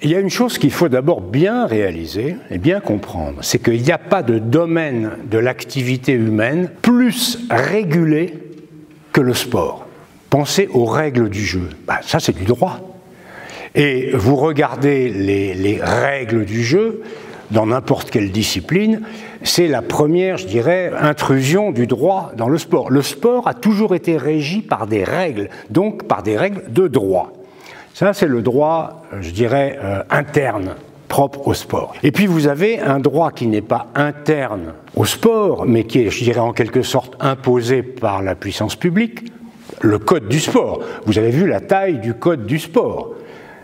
Il y a une chose qu'il faut d'abord bien réaliser et bien comprendre, c'est qu'il n'y a pas de domaine de l'activité humaine plus régulé que le sport. Pensez aux règles du jeu. Ça, c'est du droit. Et vous regardez les règles du jeu dans n'importe quelle discipline, c'est la première, je dirais, intrusion du droit dans le sport. Le sport a toujours été régi par des règles, donc par des règles de droit. Ça, c'est le droit, je dirais, interne, propre au sport. Et puis vous avez un droit qui n'est pas interne au sport, mais qui est, je dirais, en quelque sorte imposé par la puissance publique, le code du sport. Vous avez vu la taille du code du sport.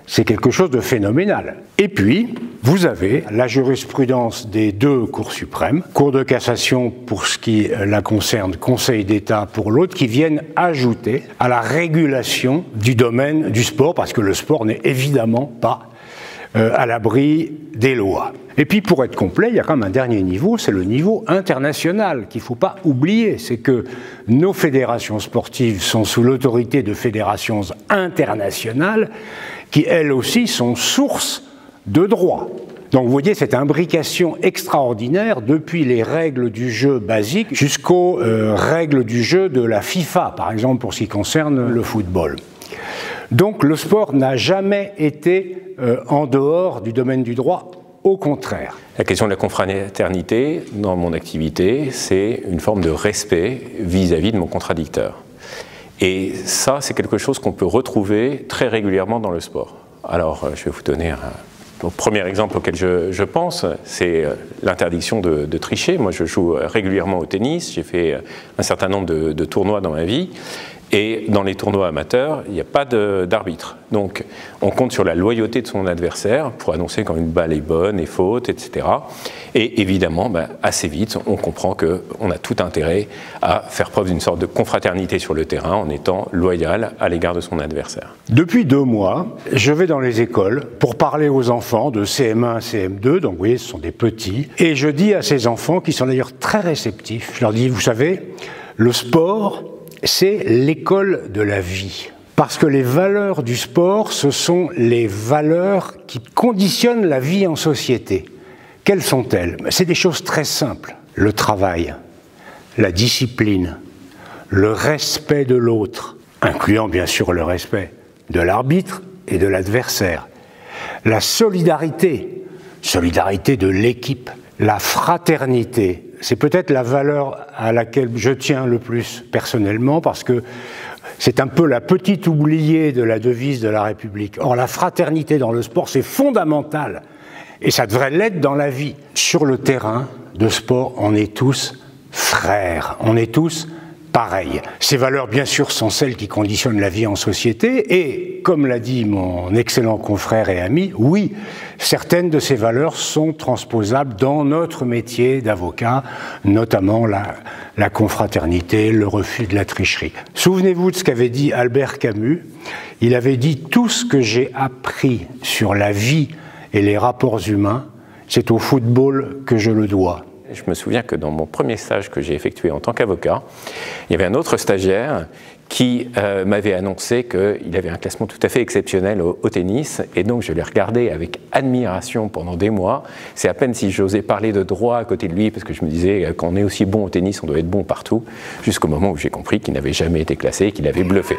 C'est quelque chose de phénoménal. Et puis, vous avez la jurisprudence des deux cours suprêmes, Cour de cassation pour ce qui la concerne, Conseil d'État pour l'autre, qui viennent ajouter à la régulation du domaine du sport, parce que le sport n'est évidemment pas à l'abri des lois. Et puis, pour être complet, il y a quand même un dernier niveau, c'est le niveau international, qu'il ne faut pas oublier. C'est que nos fédérations sportives sont sous l'autorité de fédérations internationales qui, elles aussi, sont source de droit. Donc, vous voyez cette imbrication extraordinaire depuis les règles du jeu basiques jusqu'aux règles du jeu de la FIFA, par exemple, pour ce qui concerne le football. Donc, le sport n'a jamais été en dehors du domaine du droit, au contraire. La question de la confraternité dans mon activité, c'est une forme de respect vis-à-vis de mon contradicteur. Et ça, c'est quelque chose qu'on peut retrouver très régulièrement dans le sport. Alors, je vais vous donner le premier exemple auquel je pense, c'est l'interdiction de tricher. Moi, je joue régulièrement au tennis, j'ai fait un certain nombre de tournois dans ma vie. Et dans les tournois amateurs, il n'y a pas d'arbitre. Donc, on compte sur la loyauté de son adversaire pour annoncer quand une balle est bonne et faute, etc. Et évidemment, assez vite, on comprend qu'on a tout intérêt à faire preuve d'une sorte de confraternité sur le terrain en étant loyal à l'égard de son adversaire. Depuis 2 mois, je vais dans les écoles pour parler aux enfants de CM1, CM2, donc vous voyez, ce sont des petits, et je dis à ces enfants, qui sont d'ailleurs très réceptifs, je leur dis, vous savez, le sport, c'est l'école de la vie. Parce que les valeurs du sport, ce sont les valeurs qui conditionnent la vie en société. Quelles sont-elles? C'est des choses très simples. Le travail, la discipline, le respect de l'autre, incluant bien sûr le respect de l'arbitre et de l'adversaire, la solidarité, solidarité de l'équipe, la fraternité. C'est peut-être la valeur à laquelle je tiens le plus personnellement parce que c'est un peu la petite oubliée de la devise de la République. Or, la fraternité dans le sport, c'est fondamental et ça devrait l'être dans la vie. Sur le terrain de sport, on est tous frères, on est tous pareils. Ces valeurs, bien sûr, sont celles qui conditionnent la vie en société et, comme l'a dit mon excellent confrère et ami, oui, certaines de ces valeurs sont transposables dans notre métier d'avocat, notamment la confraternité, le refus de la tricherie. Souvenez-vous de ce qu'avait dit Albert Camus. Il avait dit « Tout ce que j'ai appris sur la vie et les rapports humains, c'est au football que je le dois. » Je me souviens que dans mon premier stage que j'ai effectué en tant qu'avocat, il y avait un autre stagiaire qui m'avait annoncé qu'il avait un classement tout à fait exceptionnel au tennis, et donc je l'ai regardé avec admiration pendant des mois. C'est à peine si j'osais parler de droit à côté de lui, parce que je me disais, quand on est aussi bon au tennis, on doit être bon partout, jusqu'au moment où j'ai compris qu'il n'avait jamais été classé et qu'il avait bluffé.